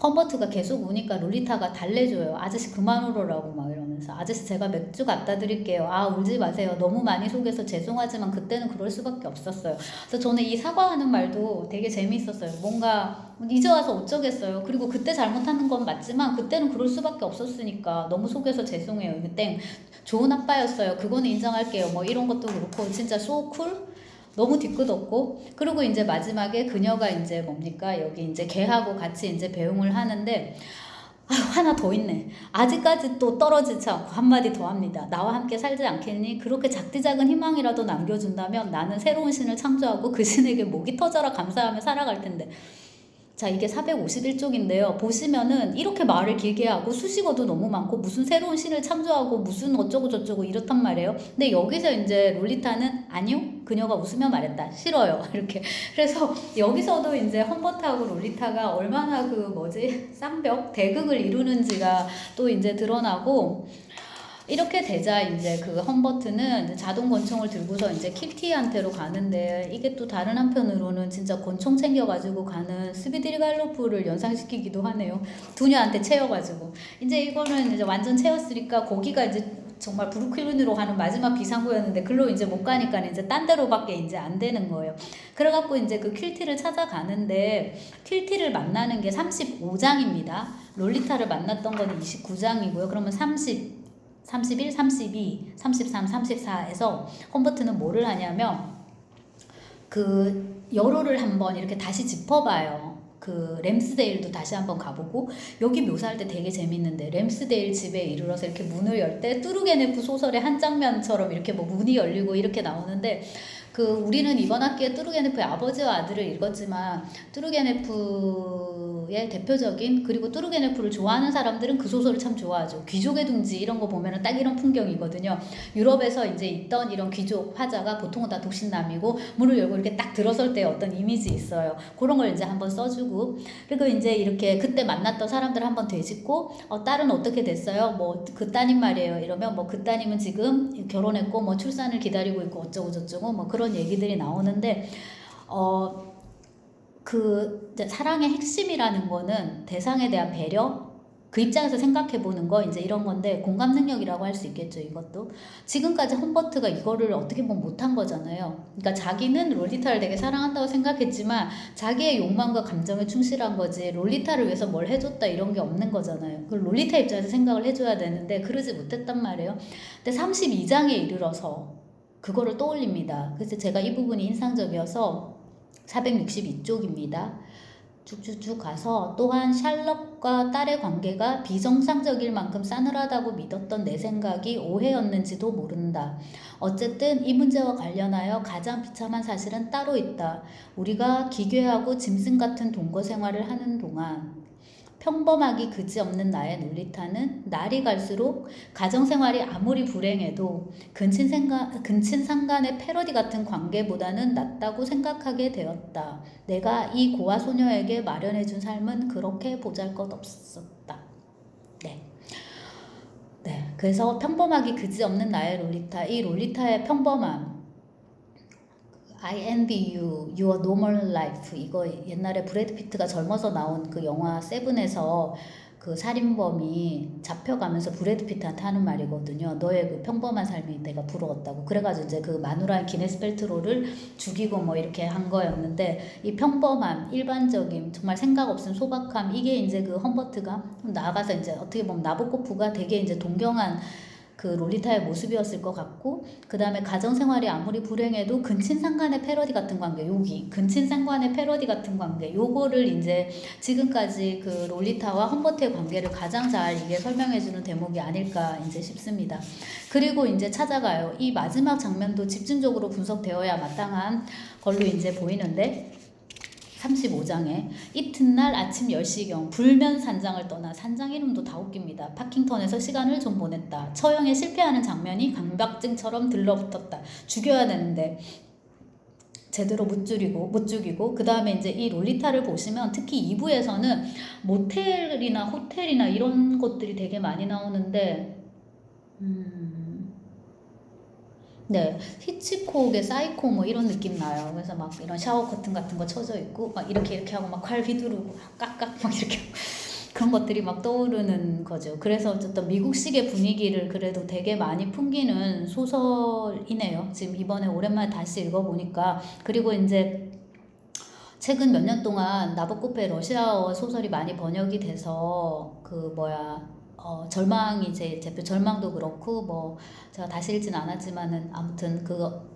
험버트가 계속 우니까 롤리타가 달래줘요. 아저씨 그만 울어라고 막 이러면서. 아저씨 제가 맥주 갖다 드릴게요. 아 울지 마세요. 너무 많이 속여서 죄송하지만 그때는 그럴 수밖에 없었어요. 그래서 저는 이 사과하는 말도 되게 재미있었어요. 뭔가 이제 와서 어쩌겠어요. 그리고 그때 잘못하는 건 맞지만 그때는 그럴 수밖에 없었으니까 너무 속여서 죄송해요. 이거 땡. 좋은 아빠였어요. 그거는 인정할게요. 뭐 이런 것도 그렇고 진짜 소쿨. 너무 뒤끝없고. 그리고 이제 마지막에 그녀가 이제 뭡니까 여기 이제 걔하고 같이 이제 배웅을 하는데 하나 더 있네. 아직까지 또 떨어지지 않고 한마디 더 합니다. 나와 함께 살지 않겠니? 그렇게 작디 작은 희망이라도 남겨준다면 나는 새로운 신을 창조하고 그 신에게 목이 터져라 감사하며 살아갈 텐데. 자, 이게 451쪽인데요. 보시면은 이렇게 말을 길게 하고 수식어도 너무 많고 무슨 새로운 신을 창조하고 무슨 어쩌고 저쩌고 이렇단 말이에요. 근데 여기서 이제 롤리타는 아니요. 그녀가 웃으며 말했다. 싫어요. 이렇게. 그래서 여기서도 이제 험버트하고 롤리타가 얼마나 그 뭐지? 쌍벽, 대극을 이루는지가 또 이제 드러나고 이렇게 되자 이제 그 험버트는 자동 권총을 들고서 이제 킬티한테로 가는데 이게 또 다른 한편으로는 진짜 권총 챙겨가지고 가는 스비드리 갈로프를 연상시키기도 하네요. 두녀한테 채워가지고 이제 이거는 이제 완전 채웠으니까 거기가 이제 정말 브루클린으로 가는 마지막 비상구였는데 글로 이제 못 가니까 이제 딴 데로밖에 이제 안 되는 거예요. 그래갖고 이제 그 킬티를 찾아가는데 킬티를 만나는 게 35장입니다. 롤리타를 만났던 거는 29장이고요. 그러면 31, 32, 33, 34에서 험버트는 뭐를 하냐면 그 여로를 한번 이렇게 다시 짚어봐요. 그 램스데일도 다시 한번 가보고 여기 묘사할 때 되게 재밌는데 램스데일 집에 이르러서 이렇게 문을 열 때 뚜르게네프 소설의 한 장면처럼 이렇게 뭐 문이 열리고 이렇게 나오는데 그 우리는 이번 학기에 뚜르게네프의 아버지와 아들을 읽었지만 뚜르게네프의 대표적인 그리고 뚜르게네프를 좋아하는 사람들은 그 소설을 참 좋아하죠. 귀족의 둥지 이런 거 보면은 딱 이런 풍경이거든요. 유럽에서 이제 있던 이런 귀족 화자가 보통은 다 독신남이고 문을 열고 이렇게 딱 들어설 때 어떤 이미지 있어요. 그런 걸 이제 한번 써주고 그리고 이제 이렇게 그때 만났던 사람들 한번 되짚고 딸은 어떻게 됐어요? 뭐 그 따님 말이에요. 이러면 뭐 그 따님은 지금 결혼했고 뭐 출산을 기다리고 있고 어쩌고 저쩌고 뭐 그런 얘기들이 나오는데 그 사랑의 핵심이라는 거는 대상에 대한 배려 그 입장에서 생각해 보는 거 이제 이런 건데 공감 능력이라고 할 수 있겠죠. 이것도 지금까지 험버트가 이거를 어떻게 보면 못한 거잖아요. 그러니까 자기는 롤리타를 되게 사랑한다고 생각했지만 자기의 욕망과 감정에 충실한 거지 롤리타를 위해서 뭘 해줬다 이런 게 없는 거잖아요. 그 롤리타 입장에서 생각을 해줘야 되는데 그러지 못했단 말이에요. 근데 32장에 이르러서 그거를 떠올립니다. 그래서 제가 이 부분이 인상적이어서 462쪽입니다. 쭉쭉쭉 가서 또한 샬럿과 딸의 관계가 비정상적일 만큼 싸늘하다고 믿었던 내 생각이 오해였는지도 모른다. 어쨌든 이 문제와 관련하여 가장 비참한 사실은 따로 있다. 우리가 기괴하고 짐승 같은 동거 생활을 하는 동안 평범하기 그지없는 나의 롤리타는 날이 갈수록 가정생활이 아무리 불행해도 근친상간의 패러디 같은 관계보다는 낫다고 생각하게 되었다. 내가 이 고아 소녀에게 마련해준 삶은 그렇게 보잘것없었다. 네. 네. 그래서 평범하기 그지없는 나의 롤리타, 이 롤리타의 평범함 I envy you, your normal life. 이거 옛날에 브래드 피트가 젊어서 나온 그 영화 세븐에서 그 살인범이 잡혀가면서 브래드 피트한테 하는 말이거든요. 너의 그 평범한 삶이 내가 부러웠다고. 그래가지고 이제 그 마누라 기네스 펠트로를 죽이고 뭐 이렇게 한 거였는데 이 평범함, 일반적인 정말 생각 없음, 소박함 이게 이제 그 험버트가 나아가서 이제 어떻게 보면 나보코프가 되게 이제 동경한 그 롤리타의 모습이었을 것 같고 그 다음에 가정생활이 아무리 불행해도 근친상간의 패러디 같은 관계 여기 근친상간의 패러디 같은 관계 요거를 이제 지금까지 그 롤리타와 험버트의 관계를 가장 잘 이게 설명해주는 대목이 아닐까 이제 싶습니다. 그리고 이제 찾아가요. 이 마지막 장면도 집중적으로 분석되어야 마땅한 걸로 이제 보이는데 35장에 이튿날 아침 10시경 불면 산장을 떠나 산장 이름도 다 웃깁니다. 파킹턴에서 시간을 좀 보냈다. 처형에 실패하는 장면이 강박증처럼 들러붙었다. 죽여야 되는데 제대로 못 죽이고 그 다음에 이제 이 롤리타를 보시면 특히 2부에서는 모텔이나 호텔이나 이런 것들이 되게 많이 나오는데 네, 히치콕의 사이코 뭐 이런 느낌 나요. 그래서 막 이런 샤워 커튼 같은 거 쳐져 있고 막 이렇게 하고 막 칼 휘두르고 깍깍 막 이렇게 그런 것들이 막 떠오르는 거죠. 그래서 어쨌든 미국식의 분위기를 그래도 되게 많이 풍기는 소설이네요. 지금 이번에 오랜만에 다시 읽어보니까. 그리고 이제 최근 몇 년 동안 나보코프의 러시아어 소설이 많이 번역이 돼서 그 뭐야 절망이 제 대표 절망도 그렇고 뭐 제가 다시 읽진 않았지만은 아무튼 그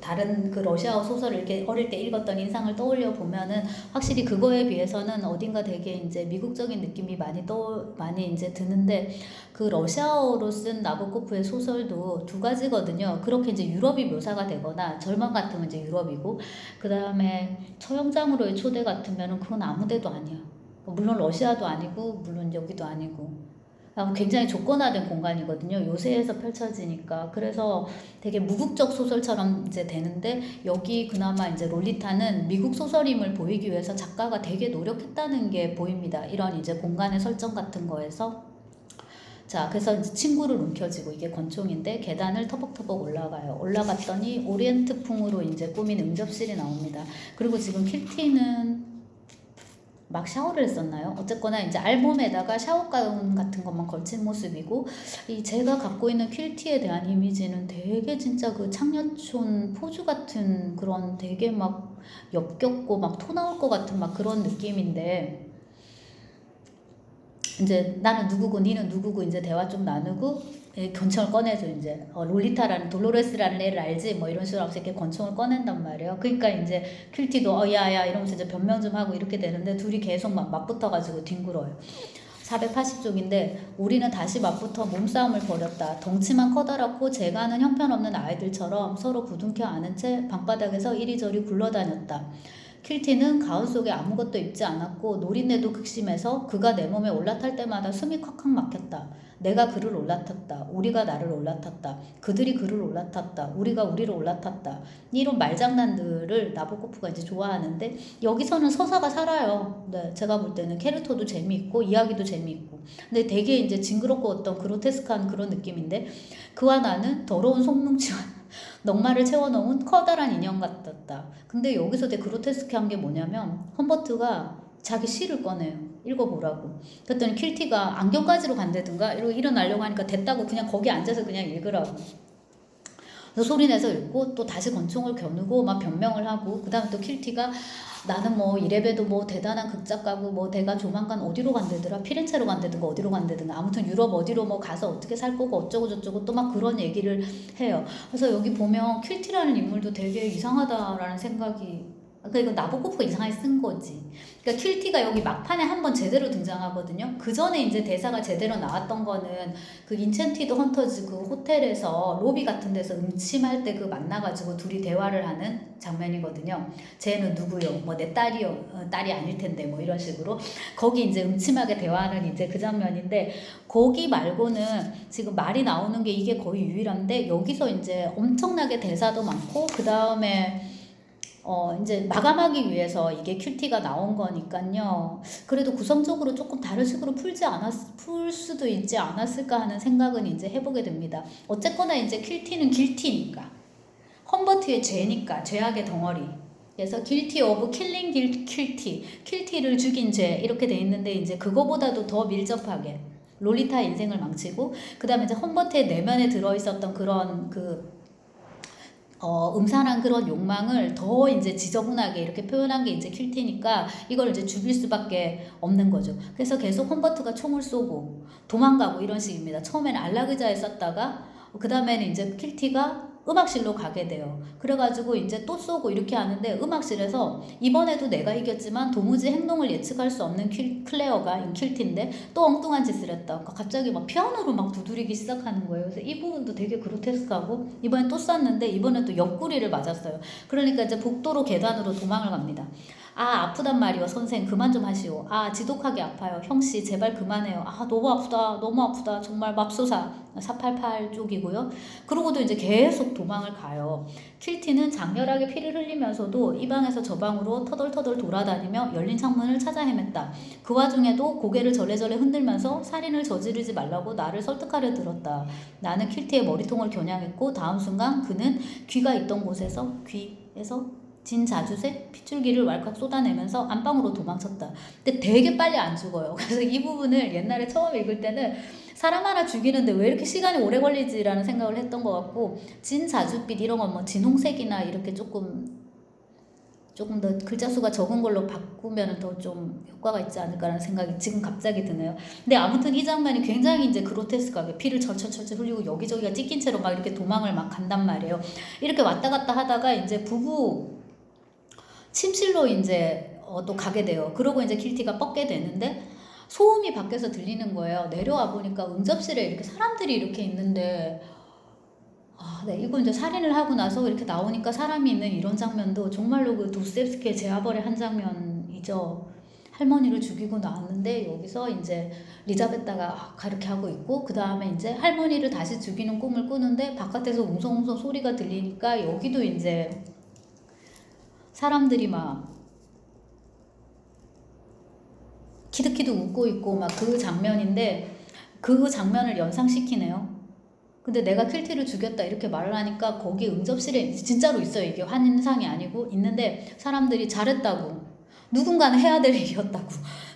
다른 그 러시아어 소설을 이렇게 어릴 때 읽었던 인상을 떠올려 보면은 확실히 그거에 비해서는 어딘가 되게 이제 미국적인 느낌이 많이 이제 드는데 그 러시아어로 쓴 나보코프의 소설도 두 가지거든요. 그렇게 이제 유럽이 묘사가 되거나 절망 같으면 이제 유럽이고 그 다음에 처형장으로의 초대 같으면은 그건 아무데도 아니야. 물론 러시아도 아니고 물론 여기도 아니고 굉장히 조건화된 공간이거든요. 요새에서 펼쳐지니까. 그래서 되게 무국적 소설처럼 이제 되는데 여기 그나마 이제 롤리타는 미국 소설임을 보이기 위해서 작가가 되게 노력했다는 게 보입니다. 이런 이제 공간의 설정 같은 거에서. 자, 그래서 이제 친구를 움켜쥐고 이게 권총인데 계단을 터벅터벅 올라가요. 올라갔더니 오리엔트풍으로 이제 꾸민 응접실이 나옵니다. 그리고 지금 킬티는 막 샤워를 했었나요? 어쨌거나 이제 알몸에다가 샤워 가운 같은 것만 걸친 모습이고 이 제가 갖고 있는 퀼티에 대한 이미지는 되게 진짜 그 창녀촌 포주 같은 그런 되게 막 역겹고 막 토 나올 것 같은 막 그런 느낌인데 이제 나는 누구고 니는 누구고 이제 대화 좀 나누고 권총을 꺼내줘 이제 롤리타라는 돌로레스라는 애를 알지 뭐 이런 식으로 하면서 이렇게 권총을 꺼낸단 말이에요. 그러니까 이제 퀼티도 야야 이러면서 이제 변명 좀 하고 이렇게 되는데 둘이 계속 막 맞붙어가지고 뒹굴어요. 480쪽인데 우리는 다시 맞붙어 몸싸움을 벌였다. 덩치만 커다랗고 재가는 형편없는 아이들처럼 서로 부둥켜 안은 채 방바닥에서 이리저리 굴러다녔다. 킬티는 가운 속에 아무것도 입지 않았고 노린내도 극심해서 그가 내 몸에 올라탈 때마다 숨이 콱콱 막혔다. 내가 그를 올라탔다. 우리가 나를 올라탔다. 그들이 그를 올라탔다. 우리가 우리를 올라탔다. 이런 말장난들을 나보코프가 이제 좋아하는데 여기서는 서사가 살아요. 네, 제가 볼 때는 캐릭터도 재미있고 이야기도 재미있고 근데 되게 이제 징그럽고 어떤 그로테스크한 그런 느낌인데 그와 나는 더러운 속뭉치와 넉마를 채워넣은 커다란 인형 같았다. 근데 여기서 되게 그로테스크한 게 뭐냐면 험버트가 자기 시를 꺼내요. 읽어보라고. 그랬더니 킬티가 안경가지로 간다든가 이러고 일어나려고 하니까 됐다고 그냥 거기 앉아서 그냥 읽으라고. 그래서 소리내서 읽고 또 다시 권총을 겨누고 막 변명을 하고 그 다음에 또 킬티가 나는 뭐 이래봬도 뭐 대단한 극작가고 뭐 내가 조만간 어디로 간다더라 피렌체로 간다든가 어디로 간다든가 아무튼 유럽 어디로 뭐 가서 어떻게 살 거고 어쩌고 저쩌고 또 막 그런 얘기를 해요. 그래서 여기 보면 킬티라는 인물도 되게 이상하다라는 생각이 그러니까 이거 나보코프가 이상하게 쓴 거지. 그러니까 킬티가 여기 막판에 한번 제대로 등장하거든요. 그 전에 이제 대사가 제대로 나왔던 거는 그 인챈티드 헌터즈 그 호텔에서 로비 같은 데서 음침할 때 그 만나가지고 둘이 대화를 하는 장면이거든요. 쟤는 누구요? 뭐 내 딸이요? 딸이 아닐 텐데 뭐 이런 식으로 거기 이제 음침하게 대화하는 이제 그 장면인데 거기 말고는 지금 말이 나오는 게 이게 거의 유일한데 여기서 이제 엄청나게 대사도 많고 그 다음에 이제 마감하기 위해서 이게 큐티가 나온 거니까요. 그래도 구성적으로 조금 다른 식으로 풀 수도 있지 않았을까 하는 생각은 이제 해보게 됩니다. 어쨌거나 이제 큐티는 길티니까. 험버트의 죄니까, 죄악의 덩어리. 그래서 guilty of killing 킬티, 킬티를 죽인 죄 이렇게 돼 있는데 이제 그거보다도 더 밀접하게 롤리타 인생을 망치고 그 다음에 이제 험버트의 내면에 들어있었던 그런 음산한 그런 욕망을 더 이제 지저분하게 이렇게 표현한 게 이제 킬티니까 이걸 이제 죽일 수밖에 없는 거죠. 그래서 계속 험버트가 총을 쏘고 도망가고 이런 식입니다. 처음에는 안락의자에 썼다가 그 다음에는 이제 킬티가 음악실로 가게 돼요. 그래가지고 이제 또 쏘고 이렇게 하는데 음악실에서 이번에도 내가 이겼지만 도무지 행동을 예측할 수 없는 클레어가 킬티인데 또 엉뚱한 짓을 했다. 그러니까 갑자기 막 피아노로 막 두드리기 시작하는 거예요. 그래서 이 부분도 되게 그로테스크하고 이번에 또 쐈는데 이번에 또 옆구리를 맞았어요. 그러니까 이제 복도로 계단으로 도망을 갑니다. 아 아프단 말이요 선생 그만 좀 하시오. 아 지독하게 아파요 형씨 제발 그만해요. 아 너무 아프다 너무 아프다 정말 맙소사. 488 쪽이고요. 그러고도 이제 계속 도망을 가요. 킬티는 장렬하게 피를 흘리면서도 이 방에서 저 방으로 터덜터덜 돌아다니며 열린 창문을 찾아 헤맸다. 그 와중에도 고개를 절레절레 흔들면서 살인을 저지르지 말라고 나를 설득하려 들었다. 나는 킬티의 머리통을 겨냥했고 다음 순간 그는 귀가 있던 곳에서 귀에서 진자주색 핏줄기를 왈칵 쏟아내면서 안방으로 도망쳤다. 근데 되게 빨리 안 죽어요. 그래서 이 부분을 옛날에 처음 읽을 때는 사람 하나 죽이는데 왜 이렇게 시간이 오래 걸리지라는 생각을 했던 것 같고, 진자주빛 이런 건 뭐 진홍색이나 이렇게 조금 더 글자 수가 적은 걸로 바꾸면 더 좀 효과가 있지 않을까라는 생각이 지금 갑자기 드네요. 근데 아무튼 이 장면이 굉장히 이제 그로테스크하게 피를 철철철철 흘리고 여기저기가 찢긴 채로 막 이렇게 도망을 막 간단 말이에요. 이렇게 왔다 갔다 하다가 이제 부부 침실로 이제 또 가게 돼요. 그러고 이제 킬티가 뻗게 되는데 소음이 밖에서 들리는 거예요. 내려와 보니까 응접실에 이렇게 사람들이 이렇게 있는데, 네, 이거 이제 살인을 하고 나서 이렇게 나오니까 사람이 있는 이런 장면도 정말로 그 도스토옙스키의 제아벌의 한 장면이죠. 할머니를 죽이고 나왔는데 여기서 이제 리자베타가 그렇게 하고 있고, 그 다음에 이제 할머니를 다시 죽이는 꿈을 꾸는데 바깥에서 웅성웅성 소리가 들리니까 여기도 이제 사람들이 막 키득키득 웃고 있고 막 그 장면인데, 그 장면을 연상시키네요. 근데 내가 킬티를 죽였다 이렇게 말을 하니까 거기 응접실에 진짜로 있어요. 이게 환상이 아니고 있는데 사람들이 잘했다고, 누군가는 해야 될 일이었다고,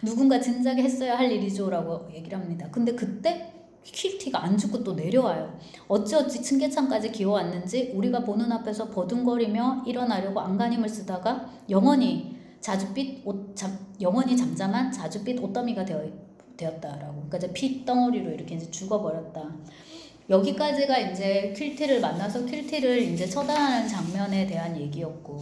누군가 진작에 했어야 할 일이죠 라고 얘기를 합니다. 근데 그때 킬티가 안 죽고 또 내려와요. 어찌어찌 층계창까지 기어왔는지 우리가 보는 앞에서 버둥거리며 일어나려고 안간힘을 쓰다가 영원히 영원히 잠잠한 자줏빛 옷더미가 되었다라고. 그러니까 이제 핏덩어리로 이렇게 이제 죽어버렸다. 여기까지가 이제 킬티를 만나서 킬티를 이제 처단하는 장면에 대한 얘기였고,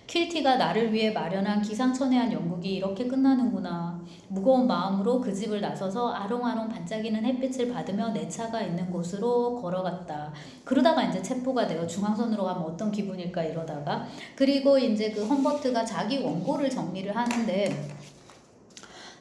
킬티가 나를 위해 마련한 기상천외한 연극이 이렇게 끝나는구나. 무거운 마음으로 그 집을 나서서 아롱아롱 반짝이는 햇빛을 받으며 내 차가 있는 곳으로 걸어갔다. 그러다가 이제 체포가 되어 중앙선으로 가면 어떤 기분일까 이러다가, 그리고 이제 그 험버트가 자기 원고를 정리를 하는데,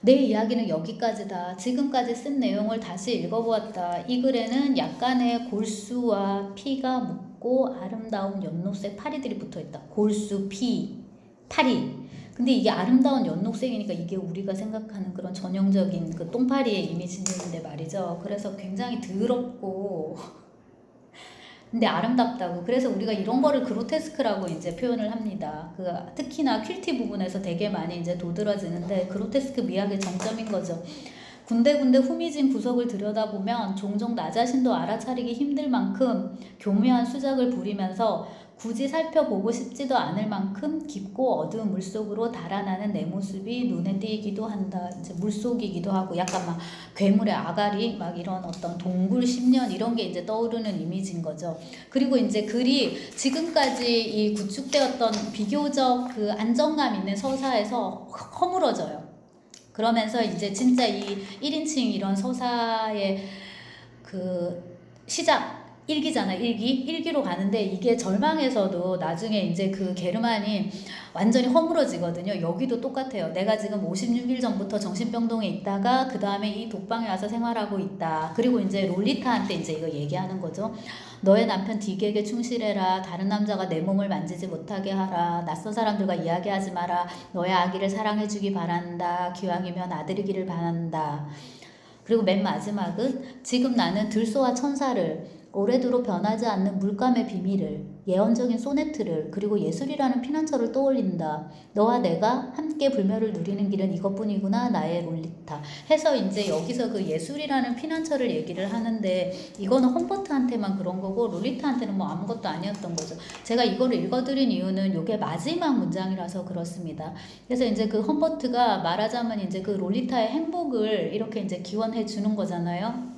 내 이야기는 여기까지다. 지금까지 쓴 내용을 다시 읽어보았다. 이 글에는 약간의 골수와 피가 묻고 아름다운 연록색 파리들이 붙어있다. 골수, 피, 파리. 근데 이게 아름다운 연록색이니까 이게 우리가 생각하는 그런 전형적인 그 똥파리의 이미지인데 말이죠. 그래서 굉장히 더럽고 근데 아름답다고. 그래서 우리가 이런 거를 그로테스크라고 이제 표현을 합니다. 그 특히나 퀼티 부분에서 되게 많이 이제 도드라지는데 그로테스크 미학의 정점인 거죠. 군데군데 후미진 구석을 들여다보면 종종 나 자신도 알아차리기 힘들 만큼 교묘한 수작을 부리면서 굳이 살펴보고 싶지도 않을 만큼 깊고 어두운 물속으로 달아나는 내 모습이 눈에 띄기도 한다. 이제 물속이기도 하고 약간 막 괴물의 아가리 막 이런 어떤 동굴 10년 이런 게 이제 떠오르는 이미지인 거죠. 그리고 이제 글이 지금까지 이 구축되었던 비교적 그 안정감 있는 서사에서 허물어져요. 그러면서 이제 진짜 이 1인칭 이런 서사의 그 시작 일기잖아. 일기로 가는데 이게 절망에서도 나중에 이제 그 게르만이 완전히 허물어지거든요. 여기도 똑같아요. 내가 지금 56일 전부터 정신병동에 있다가 그 다음에 이 독방에 와서 생활하고 있다. 그리고 이제 롤리타한테 이제 이거 얘기하는 거죠. 너의 남편 딕에게 충실해라. 다른 남자가 내 몸을 만지지 못하게 하라. 낯선 사람들과 이야기하지 마라. 너의 아기를 사랑해주기 바란다. 기왕이면 아들이기를 바란다. 그리고 맨 마지막은 지금 나는 들소와 천사를, 오래도록 변하지 않는 물감의 비밀을, 예언적인 소네트를, 그리고 예술이라는 피난처를 떠올린다. 너와 내가 함께 불멸을 누리는 길은 이것뿐이구나 나의 롤리타. 해서 이제 여기서 그 예술이라는 피난처를 얘기를 하는데 이거는 험버트한테만 그런 거고 롤리타한테는 뭐 아무것도 아니었던 거죠. 제가 이거를 읽어드린 이유는 이게 마지막 문장이라서 그렇습니다. 그래서 이제 그 험버트가 말하자면 이제 그 롤리타의 행복을 이렇게 이제 기원해 주는 거잖아요.